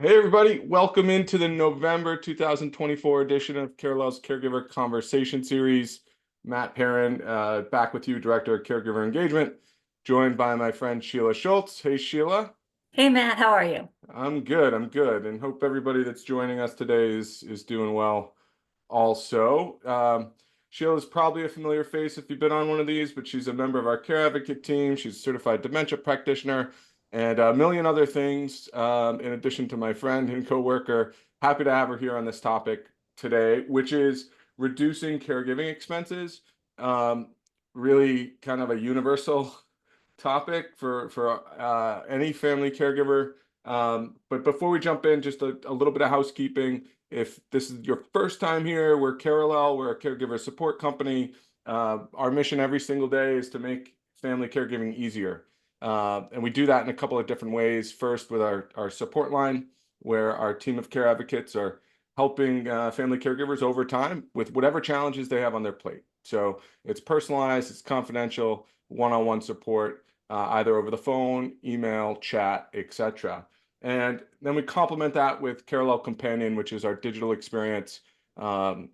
Hey everybody, welcome into the November 2024 edition of Carallel's Caregiver Conversation series. Matt Perrin, back with you, Director of Caregiver Engagement, joined by my friend Sheila Schultz. Hey Sheila. Hey Matt, how are you? I'm good, and hope everybody that's joining us today is doing well also. Sheila's probably a familiar face if you've been on one of these, but she's a member of our care advocate team. She's a certified dementia practitioner and a million other things. In addition to my friend and coworker, happy to have her here on this topic today, which is reducing caregiving expenses. Um, Really kind of a universal topic for any family caregiver. But before we jump in, just a little bit of housekeeping. If this is your first time here, we're Carallel, we're a caregiver support company. Our mission every single day is to make family caregiving easier. And we do that in a couple of different ways. First, with our support line, where our team of care advocates are helping family caregivers over time with whatever challenges they have on their plate. So it's personalized, it's confidential, one-on-one support, either over the phone, email, chat, etc. And then we complement that with Caregiver Companion, which is our digital experience. And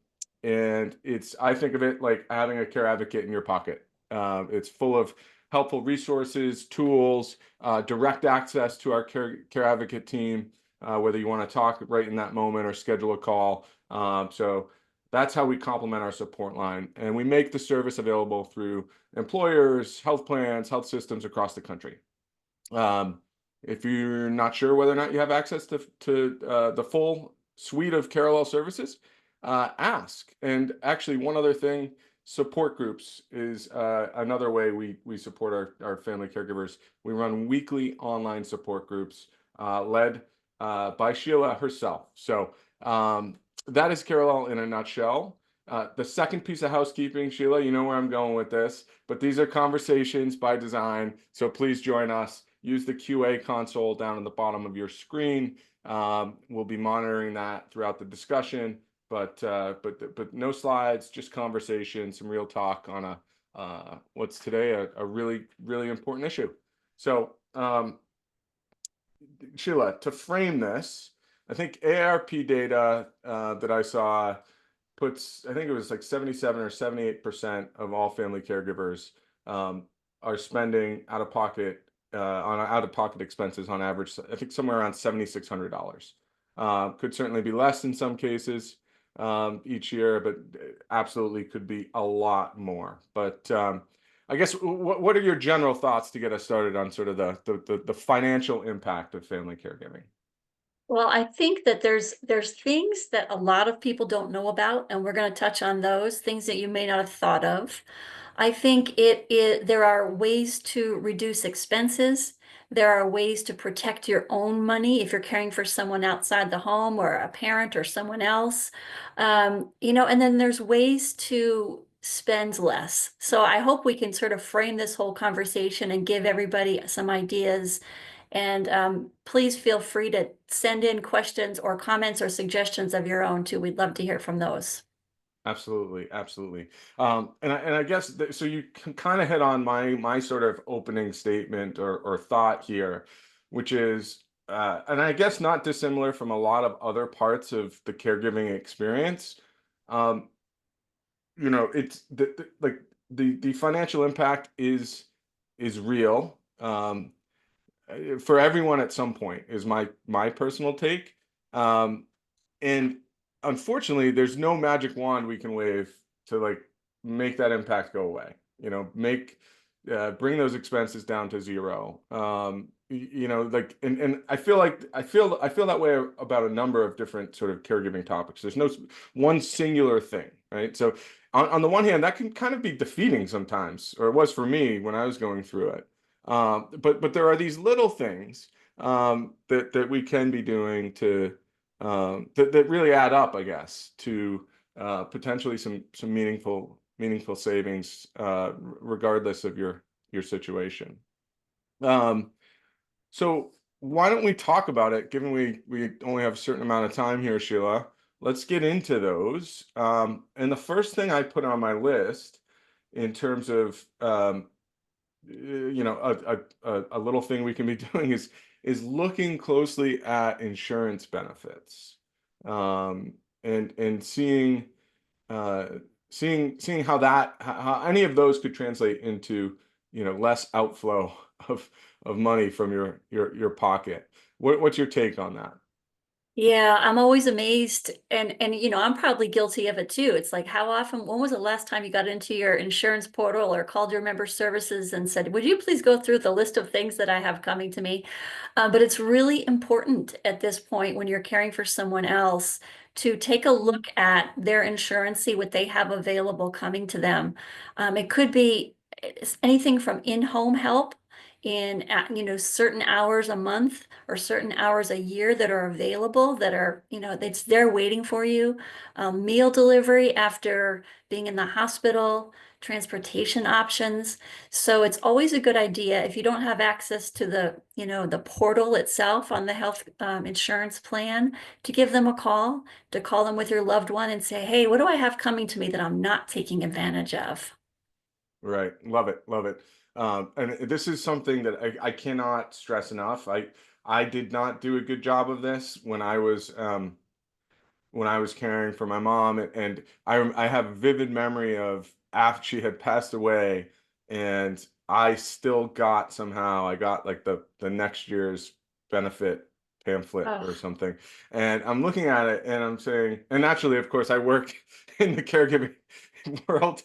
I think of it like having a care advocate in your pocket. It's full of helpful resources, tools, direct access to our care advocate team, whether you want to talk right in that moment or schedule a call. So that's how we complement our support line. And we make the service available through employers, health plans, health systems across the country. If you're not sure whether or not you have access to the full suite of Carallel services, ask. And actually, one other thing, support groups is another way we support our family caregivers. We run weekly online support groups led by Sheila herself. So that is Carallel in a nutshell. The second piece of housekeeping, Sheila, you know where I'm going with this, but these are conversations by design. So please join us. Use the QA console down at the bottom of your screen. We'll be monitoring that throughout the discussion, but no slides, just conversation, some real talk on what's today a really important issue. So Sheila, to frame this, I think AARP data that I saw puts, I think it was like 77 or 78% of all family caregivers are spending out-of-pocket on out-of-pocket expenses on average, I think somewhere around $7,600. Could certainly be less in some cases each year, but absolutely could be a lot more. But I guess what are your general thoughts to get us started on sort of the financial impact of family caregiving? Well, I think that there's things that a lot of people don't know about, and we're going to touch on those things that you may not have thought of. I think there are ways to reduce expenses. There are ways to protect your own money if you're caring for someone outside the home or a parent or someone else. And then there's ways to spend less. So I hope we can sort of frame this whole conversation and give everybody some ideas. And please feel free to send in questions or comments or suggestions of your own too. We'd love to hear from those. Absolutely, absolutely. And I guess so you can kind of hit on my sort of opening statement or thought here, which is, and I guess not dissimilar from a lot of other parts of the caregiving experience. Um, it's like the financial impact is real for everyone at some point is my personal take. And unfortunately, there's no magic wand we can wave to like make that impact go away. Bring those expenses down to zero. Like and I feel like I feel that way about a number of different sort of caregiving topics. There's no one singular thing, right? So on the one hand, that can kind of be defeating sometimes, or it was for me when I was going through it. But there are these little things that we can be doing to that really add up, I guess, to potentially some meaningful savings, regardless of your situation. Um, so why don't we talk about it, given we only have a certain amount of time here, Sheila? Let's get into those. And the first thing I put on my list in terms of a little thing we can be doing is looking closely at insurance benefits, um, and uh, seeing how how any of those could translate into, less outflow of money from your pocket. What's your take on that? Yeah, I'm always amazed and I'm probably guilty of it too. It's like how often, when was the last time you got into your insurance portal or called your member services and said, would you please go through the list of things that I have coming to me? But it's really important at this point when you're caring for someone else to take a look at their insurance, see what they have available coming to them. It could be anything from in-home help in certain hours a month or certain hours a year that are available that are, it's there waiting for you. Meal delivery after being in the hospital, transportation options. So it's always a good idea if you don't have access to the portal itself on the health insurance plan to give them a call, to call them with your loved one and say, hey, what do I have coming to me that I'm not taking advantage of? Right. Love it. Love it. And this is something that I cannot stress enough. I did not do a good job of this when I was caring for my mom, and I have a vivid memory of after she had passed away, and I still got somehow I got like the next year's benefit pamphlet or Oh, something, and I'm looking at it and I'm saying, and naturally, of course, I work in the caregiving world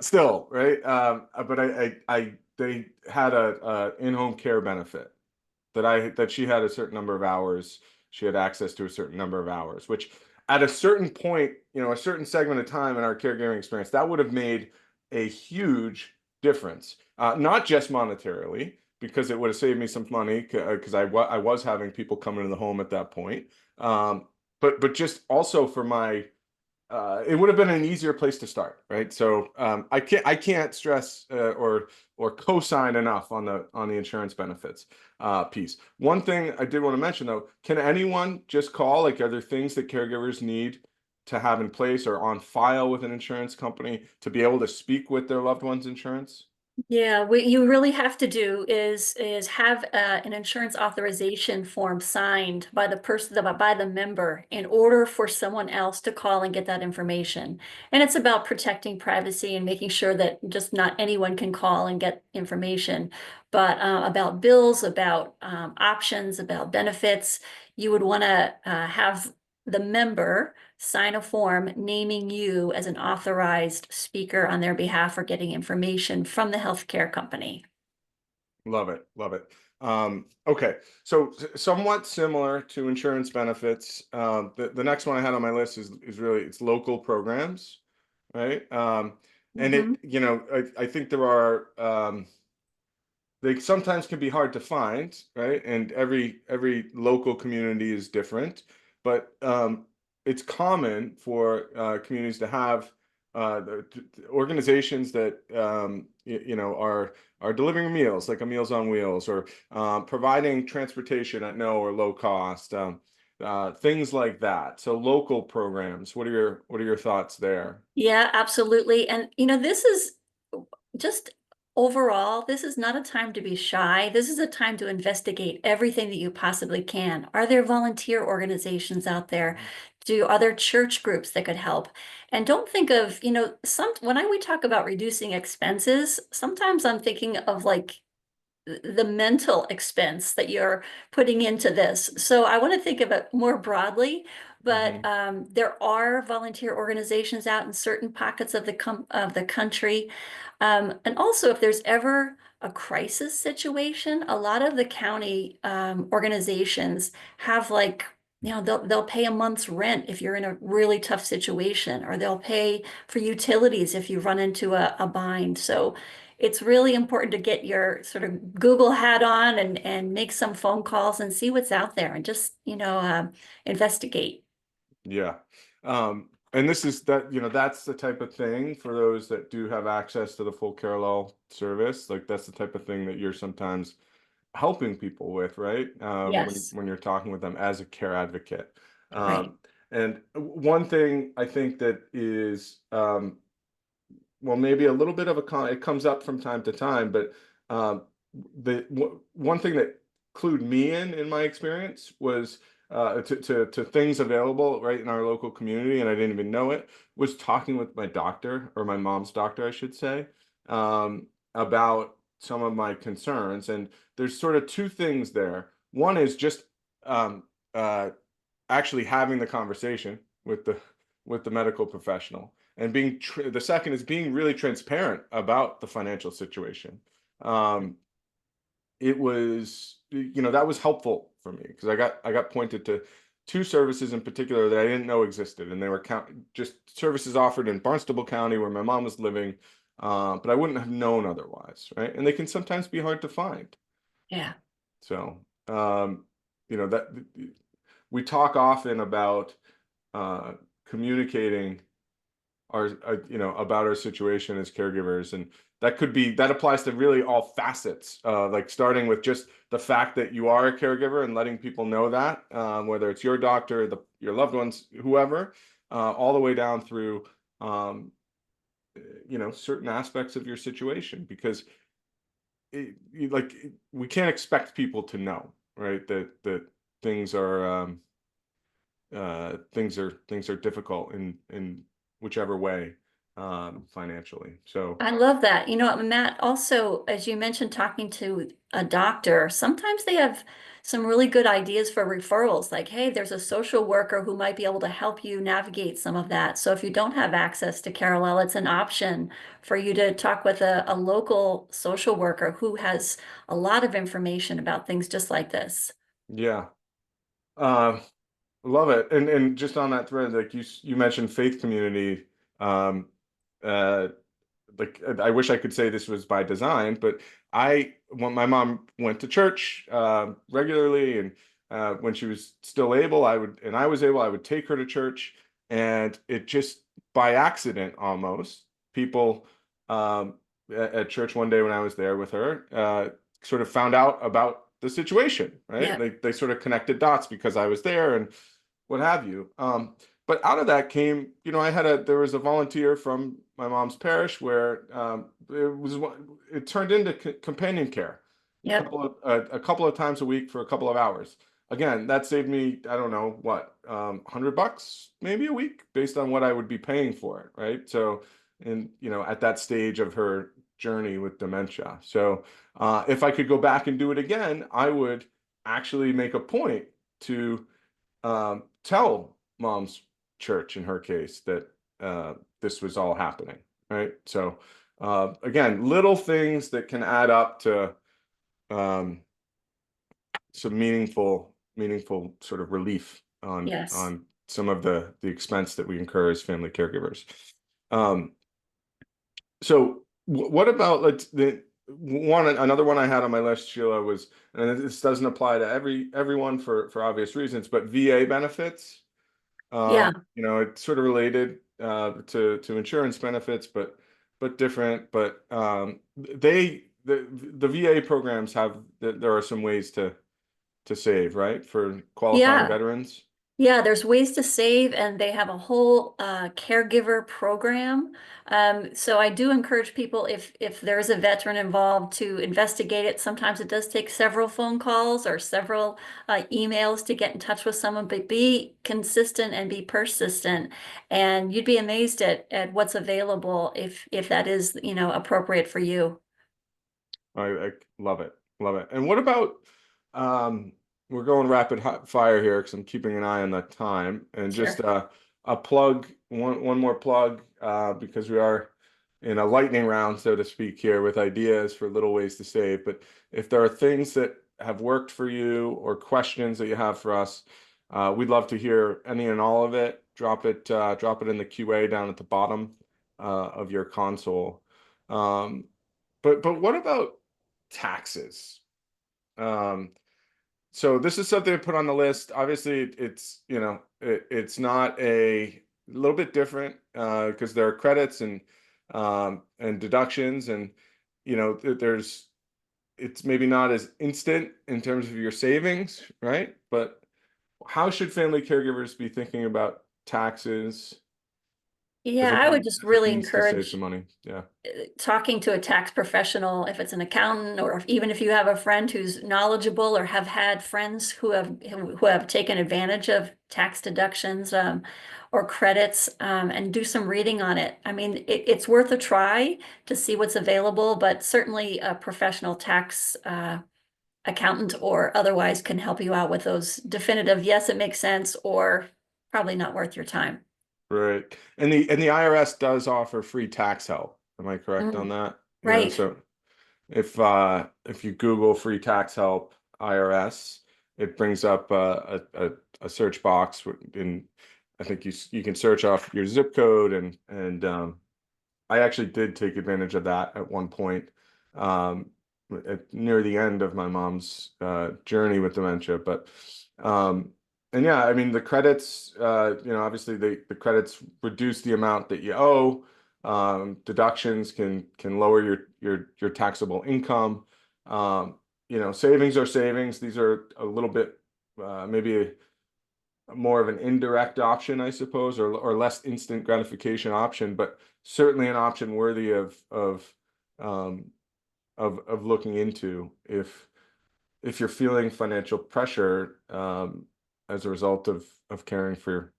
still, right? But I they had a in-home care benefit that she had a certain number of hours, she had access to a certain number of hours, which at a certain point, a certain segment of time in our caregiving experience, that would have made a huge difference. Not just monetarily, because it would have saved me some money because I was having people come into the home at that point. Um, but just also for my it would have been an easier place to start, right? So I can't stress or co-sign enough on the insurance benefits piece. One thing I did want to mention though, can anyone just call? Like, are there things that caregivers need to have in place or on file with an insurance company to be able to speak with their loved one's insurance? yeah, what you really have to do is have an insurance authorization form signed by the person, by the member, in order for someone else to call and get that information. And it's about protecting privacy and making sure that just not anyone can call and get information, but about bills, about options, about benefits. You would want to have the member sign a form naming you as an authorized speaker on their behalf for getting information from the healthcare company. Love it, love it. Okay, so somewhat similar to insurance benefits. The next one I had on my list is really it's local programs, right? And Mhm. I think there are they sometimes can be hard to find, right? And every local community is different, but it's common for communities to have organizations that are delivering meals, like a Meals on Wheels, or providing transportation at no or low cost, things like that. So local programs. What are your thoughts there? Yeah, absolutely. And this is just overall, this is not a time to be shy. This is a time to investigate everything that you possibly can. Are there volunteer organizations out there? Are there church groups that could help? And don't think of, we talk about reducing expenses, sometimes I'm thinking of like the mental expense that you're putting into this. So I want to think of it more broadly, but Hmm. there are volunteer organizations out in certain pockets of the country. And also, if there's ever a crisis situation, a lot of the county organizations have like, they'll pay a month's rent if you're in a really tough situation, or they'll pay for utilities if you run into a bind. So it's really important to get your sort of Google hat on and make some phone calls and see what's out there and just, investigate. Yeah. And this is that's the type of thing for those that do have access to the full Carallel service. Like that's the type of thing that you're sometimes helping people with, right? When Yes, you're talking with them as a care advocate. right. And one thing I think that is well, maybe a little bit of it comes up from time to time, but um, one thing that clued me in my experience was to things available right in our local community, and I didn't even know it, was talking with my doctor, or my mom's doctor, I should say, about some of my concerns. And there's sort of two things there. One is just um, uh, actually having the conversation with the medical professional, and the second is being really transparent about the financial situation. Um, it was, that was helpful for me, because I got pointed to two services in particular that I didn't know existed, and they were just services offered in Barnstable County where my mom was living, but I wouldn't have known otherwise, right? And they can sometimes be hard to find. Yeah. So, that we talk often about uh, communicating about our situation as caregivers, and that applies to really all facets, like starting with just the fact that you are a caregiver and letting people know that, whether it's your doctor, your loved ones, whoever, all the way down through um, certain aspects of your situation, because we can't expect people to know, right, that things are things are difficult in whichever way, financially. So I love that. Matt, also, as you mentioned, talking to a doctor, sometimes they have some really good ideas for referrals. Like, hey, there's a social worker who might be able to help you navigate some of that. So if you don't have access to Carallel, it's an option for you to talk with a local social worker who has a lot of information about things just like this. yeah, uh, love it. And just on that thread, like you mentioned faith community, um, uh, like I wish I could say this was by design, but when my mom went to church regularly, and when she was still able, I was able, I would take her to church, and it just by accident almost, people at church one day when I was there with her, sort of found out about the situation, right? Yeah. They sort of connected dots because I was there and what have you. But out of that came, there was a volunteer from my mom's parish where it turned into companion care Yep. a couple of times a week for a couple of hours. Again, that saved me, I don't know what, $100 maybe a week based on what I would be paying for it, right? So, and at that stage of her journey with dementia. So, if I could go back and do it again, I would actually make a point to tell mom's church, in her case, that this was all happening, right? So again, little things that can add up to um, some meaningful sort of relief Yes. on some of the expense that we incur as family caregivers. Um, so what about another one I had on my list, Sheila, was, and this doesn't apply to everyone for obvious reasons, but VA benefits. Yeah. It's sort of related to insurance benefits, but different. But the VA programs there are some ways to save, right, for qualifying Yeah. veterans. Yeah, there's ways to save, and they have a whole caregiver program. So I do encourage people, if there's a veteran involved, to investigate it. Sometimes it does take several phone calls or several emails to get in touch with someone, but be consistent and be persistent, and you'd be amazed at what's available if that is, appropriate for you. I love it, love it. And what about um, we're going rapid fire here because I'm keeping an eye on the time, and just Sure. a plug, one more plug, because we are in a lightning round, so to speak, here with ideas for little ways to save. But if there are things that have worked for you or questions that you have for us, we'd love to hear any and all of it. Drop it in the QA down at the bottom of your console. Um, but what about taxes? Um, so this is something to put on the list. Obviously, it's not a little bit different because there are credits and deductions, and there's it's maybe not as instant in terms of your savings, right? But how should family caregivers be thinking about taxes Yeah, as I would just a really means to save encourage some money. Yeah. talking to a tax professional, if it's an accountant, or even if you have a friend who's knowledgeable or have had friends who have taken advantage of tax deductions or credits, and do some reading on it. I mean, it's worth a try to see what's available, but certainly a professional tax accountant or otherwise can help you out with those definitive, yes, it makes sense, or probably not worth your time. Right. And the IRS does offer free tax help. Am I correct on Mm, that? right. So if you Google free tax help IRS, it brings up a search box in I think you can search off your zip code and I actually did take advantage of that at one point near the end of my mom's journey with dementia. But um, and yeah, I mean the credits, obviously the credits reduce the amount that you owe. Deductions can lower your taxable income. Savings are savings. These are a little bit maybe more of an indirect option, I suppose, or less instant gratification option, but certainly an option worthy um, of looking into if you're feeling financial pressure as a result of caring for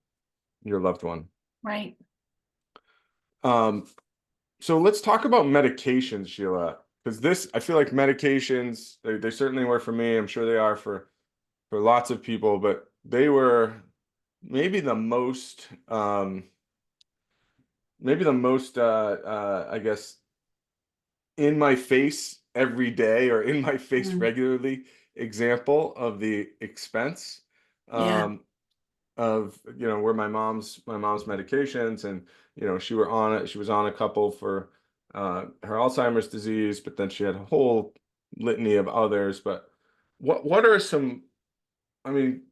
your loved one. Right. Um, so let's talk about medications, Sheila, because I feel like medications, they certainly were for me. I'm sure they are for lots of people, but they were maybe the most I guess in my face every day or in my face Mm, regularly example of the expense yeah. um of where my mom's medications, and she was on a couple for her Alzheimer's disease, but then she had a whole litany of others. But what are some I mean,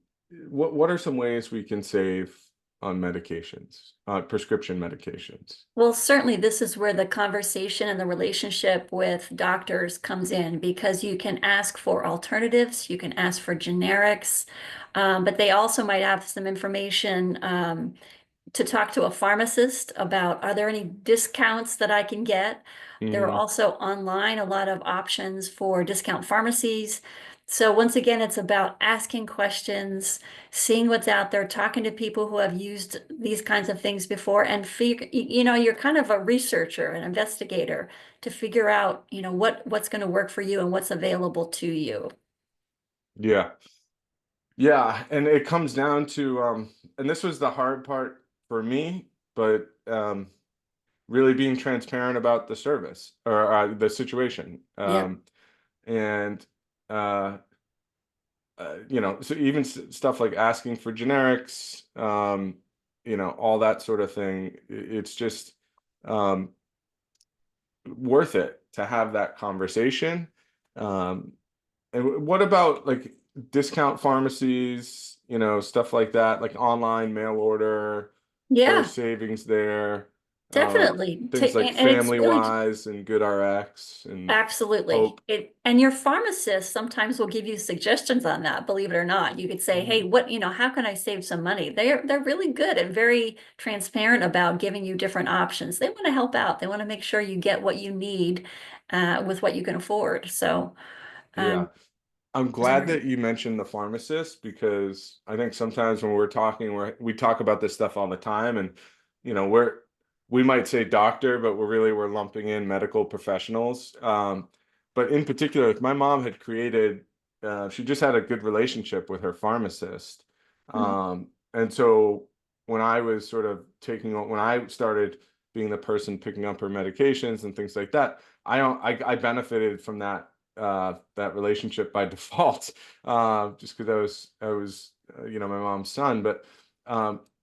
what are some ways we can save on medications, prescription medications? Well, certainly this is where the conversation and the relationship with doctors comes in, because you can ask for alternatives, you can ask for generics, but they also might have some information to talk to a pharmacist about, are there any discounts that I can get? There are Hmm. also online a lot of options for discount pharmacies. So once again, it's about asking questions, seeing what's out there, talking to people who have used these kinds of things before, and you're kind of a researcher, an investigator to figure out, what's going to work for you and what's available to you. Yeah. Yeah, and it comes down to and this was the hard part for me, but really being transparent about the service or the situation. Yeah. And uh so even stuff like asking for generics, all that sort of thing, it's just um worth it to have that conversation. Um and what about like discount pharmacies, stuff like that, like online mail order? There are Yeah, savings there. definitely. Things like And it's Family really Wise and Good RX and absolutely. Hope. And your pharmacist sometimes will give you suggestions on that, believe it or not. You could say, "Hey, Mhm. how can I save some money?" They're really good and very transparent about giving you different options. They want to help out. They want to make sure you get what you need with what you can afford. So, Yeah. um, I'm it's glad great. that you mentioned the pharmacist, because I think sometimes when we're talking, we talk about this stuff all the time, and we might say doctor, but we're lumping in medical professionals. But in particular, like my mom had created, she just had a good relationship with her pharmacist, Mm. and so when I started being the person picking up her medications and things like that, I benefited from that relationship by default, just because I was my mom's son. But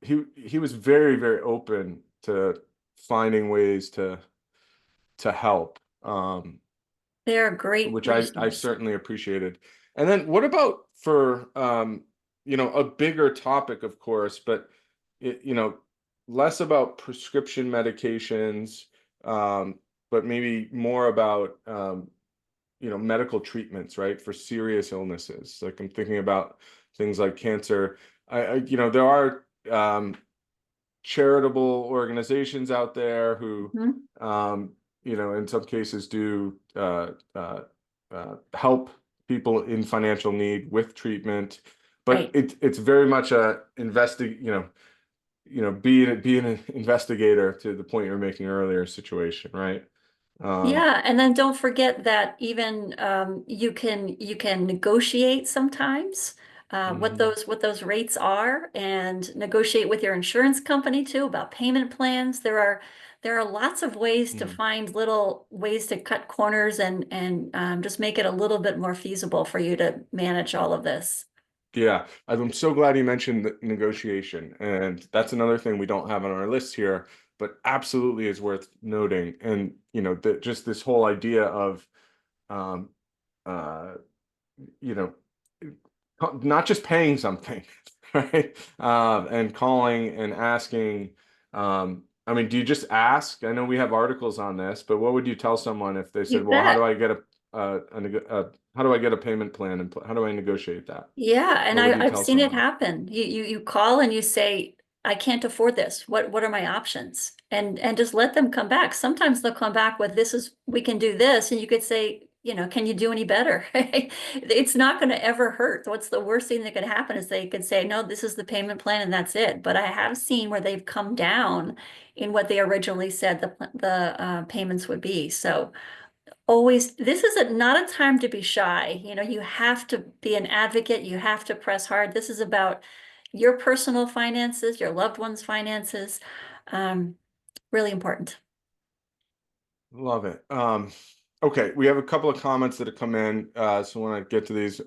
he was very, very open to finding ways to help, They're a great which I resource. certainly appreciated. And then what about for a bigger topic, of course, but it, less about prescription medications, but maybe more about medical treatments, right, for serious illnesses. Like I'm thinking about things like cancer. There are charitable organizations out there who, Mhm. in some cases do help people in financial need with treatment. But Right. it's very much a being an investigator to the point you were making earlier situation, right? Um, Yeah, and then don't forget that even you can negotiate sometimes mhm, what those rates are, and negotiate with your insurance company too about payment plans. There are lots of ways to mhm. find little ways to cut corners and just make it a little bit more feasible for you to manage all of this. Yeah, I'm so glad you mentioned the negotiation, and that's another thing we don't have on our list here, but absolutely is worth noting. And just this whole idea of um, uh, you know, not just paying something, right? And calling and asking. I mean, do you just ask? I know we have articles on this, but what would you tell someone if they said, You "Well, how do bet. I get how do I get a payment plan and how do I negotiate that?" Yeah, and What would you I've tell seen it someone? happen. You call and you say, I can't afford this. What are my options? And just let them come back. Sometimes they'll come back with we can do this, and you could say, can you do any better? It's not going to ever hurt. What's the worst thing that could happen is they could say, no, this is the payment plan and that's it. But I have seen where they've come down in what they originally said the payments would be. So always, this is not a time to be shy. You have to be an advocate. You have to press hard. This is about your personal finances, your loved ones' finances. Um, really important. Love it. Okay, we have a couple of comments that have come in, so I want to get to these.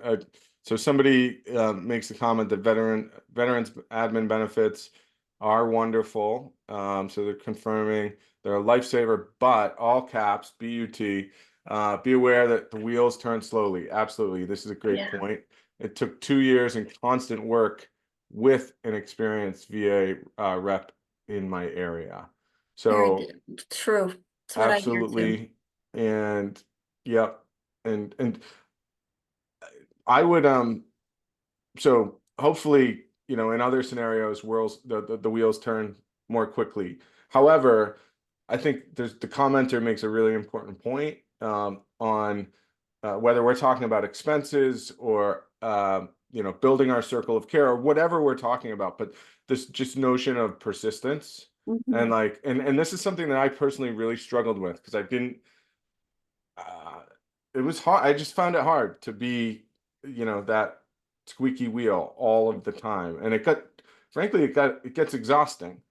So somebody makes a comment that veterans admin benefits are wonderful. So they're confirming they're a lifesaver, but all caps, BUT. Be aware that the wheels turn slowly. Absolutely, this is a great Yeah, point. It took 2 years and constant work with an experienced VA rep in my area. very So good. True. That's what I hear too. absolutely. And yep. And I would so hopefully, in other scenarios, the wheels turn more quickly. However, I think the commenter makes a really important point on whether we're talking about expenses or building our circle of care or whatever we're talking about, but this just notion of persistence and Mhm. and this is something that I personally really struggled with because I didn't uh, it was hard. I just found it hard to be, that squeaky wheel all of the time. And frankly, it gets exhausting.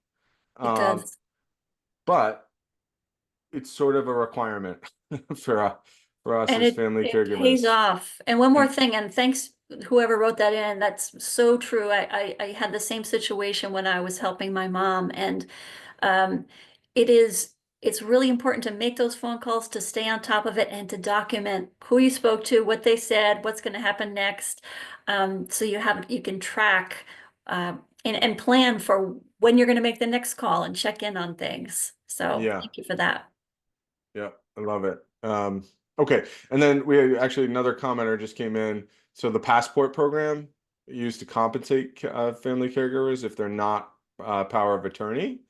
It Um, does. but it's sort of a requirement for for us And as family it pays caregivers. off. And one more And thing, and thanks whoever wrote that in. That's so true. I had the same situation when I was helping my mom, and um, it is it's really important to make those phone calls, to stay on top of it, and to document who you spoke to, what they said, what's going to happen next. So you can track and plan for when you're going to make the next call and check in on things. So yeah, thank you for that. yeah, I love it. Okay. And then we actually another commenter just came in. So the passport program used to compensate family caregivers if they're not power of attorney.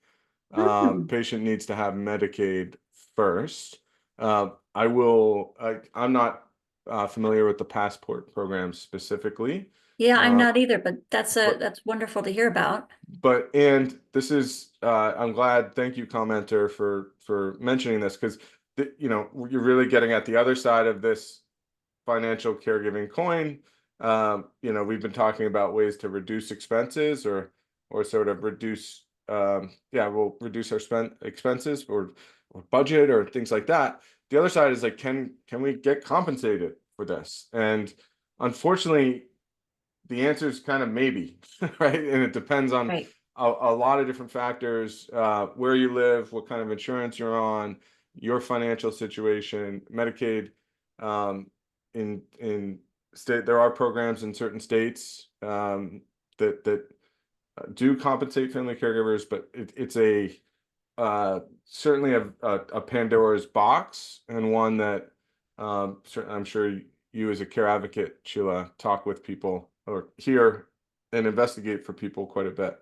Hmm. Patient needs to have Medicaid first. I'm not familiar with the passport program specifically, Yeah, I'm uh, not either, but but that's wonderful to hear about. and this is I'm glad. Thank you, commenter, for mentioning this because you're really getting at the other side of this financial caregiving coin. We've been talking about ways to reduce expenses or sort of reduce we'll reduce our spend expenses or budget or things like that. The other side is like, can we get compensated for this? And unfortunately, the answer is kind of maybe, right? And it depends on Right. a lot of different factors, where you live, what kind of insurance you're on, your financial situation, Medicaid. In state, there are programs in certain states that do compensate family caregivers, but it's certainly a Pandora's box and one that I'm sure you as a care advocate, Sheila, talk with people or hear and investigate for people quite a bit.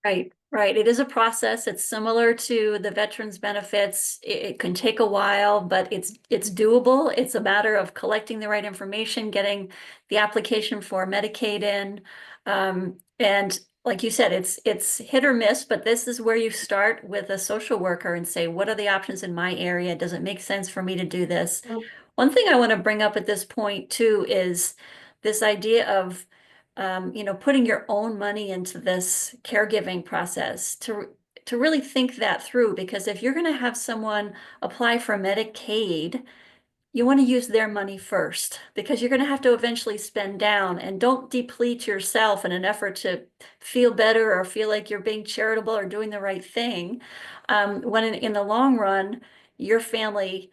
Right, right. It is a process. It's similar to the veterans benefits. It can take a while, but it's doable. It's a matter of collecting the right information, getting the application for Medicaid in. And like you said, it's hit or miss, but this is where you start with a social worker and say, what are the options in my area? Does it make sense for me to do this? One thing I want to bring up at this point too is this idea of putting your own money into this caregiving process to really think that through. Because if you're going to have someone apply for Medicaid, you want to use their money first because you're going to have to eventually spend down, and don't deplete yourself in an effort to feel better or feel like you're being charitable or doing the right thing. When in the long run, your family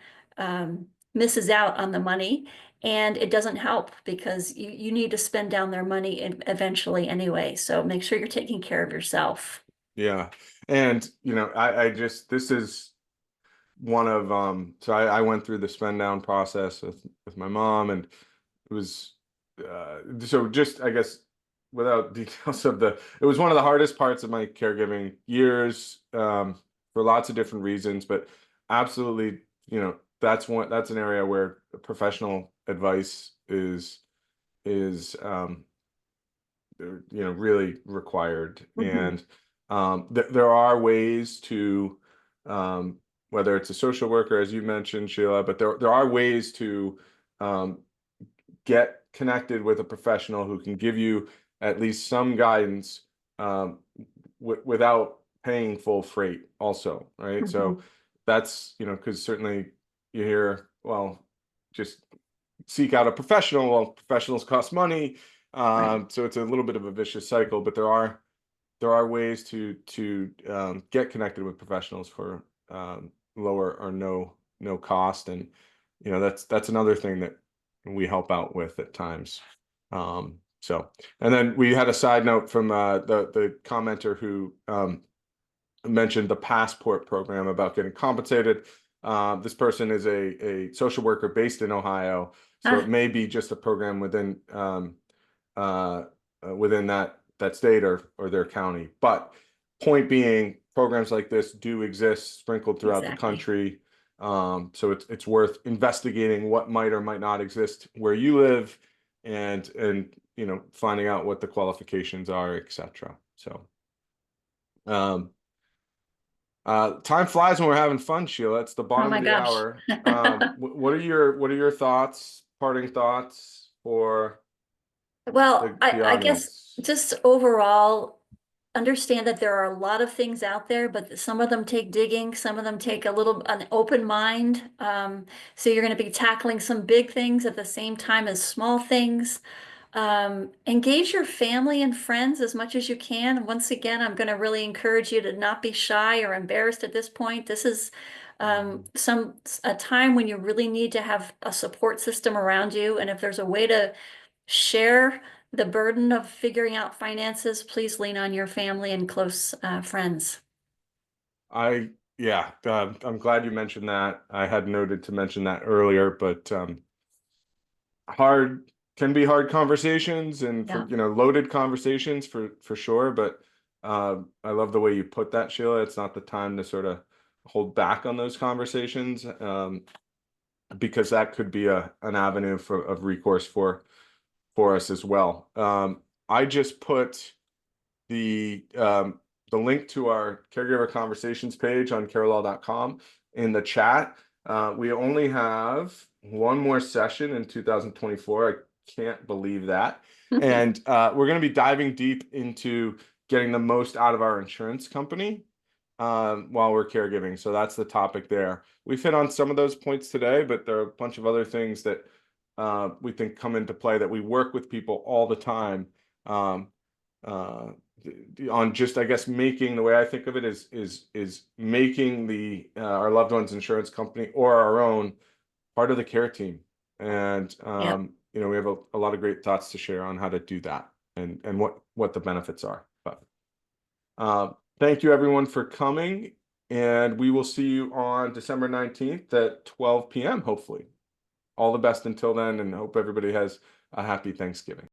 misses out on the money, and it doesn't help because you need to spend down their money eventually anyway. So make sure you're taking care of yourself. Yeah. And, I just, this is one of, so I went through the spend down process with my mom, and it was, so just, I guess, without details of it was one of the hardest parts of my caregiving years, for lots of different reasons, but absolutely, that's an area where professional advice is really required. Mhm. And there are ways to, whether it's a social worker, as you mentioned, Sheila, but there are ways to um, get connected with a professional who can give you at least some guidance, um, without paying full freight also, right? So Mhm. that's, because certainly you hear, well, just seek out a professional. Well, professionals cost money, Right. so it's a little bit of a vicious cycle. But there are ways to get connected with professionals for lower or no cost, and that's another thing that we help out with at times. So, and then we had a side note from the commenter who mentioned the passport program about getting compensated. This person is a social worker based in Ohio, so it Ah, may be just a program uh, within that state or their county. But point being, programs like this do exist sprinkled throughout the exactly. country. So it's worth investigating what might or might not exist where you live, and finding out what the qualifications are, etc. So. Um, time flies when we're having fun, Sheila. It's the Oh bottom my of the gosh. hour. What are your thoughts, parting thoughts for Well, the I guess audience? just overall, understand that there are a lot of things out there, but some of them take digging, some of them take an open mind. So you're going to be tackling some big things at the same time as small things. Engage your family and friends as much as you can. Once again, I'm going to really encourage you to not be shy or embarrassed at this point. This is a time when you really need to have a support system around you. And if there's a way to share the burden of figuring out finances, please lean on your family and close friends. Yeah, I'm glad you mentioned that. I had noted to mention that earlier, but hard can be hard conversations, and for Yeah. loaded conversations for sure. But I love the way you put that, Sheila. It's not the time to sort of hold back on those conversations, because that could be an avenue of recourse for us as well. I just put the link to our Caregiver Conversations page on Carallel.com in the chat. We only have one more session in 2024. I can't believe that. And we're going to be diving deep into getting the most out of our insurance company, while we're caregiving. So that's the topic there. We've hit on some of those points today, but there are a bunch of other things that we think come into play that we work with people all the time, um, uh, on just, I guess, making, the way I think of it is making our loved one's insurance company or our own part of the care team. And Yep. we have a lot of great thoughts to share on how to do that, and what the benefits are. But thank you everyone for coming, and we will see you on December 19th at 12 p.m. hopefully. All the best until then, and hope everybody has a happy Thanksgiving.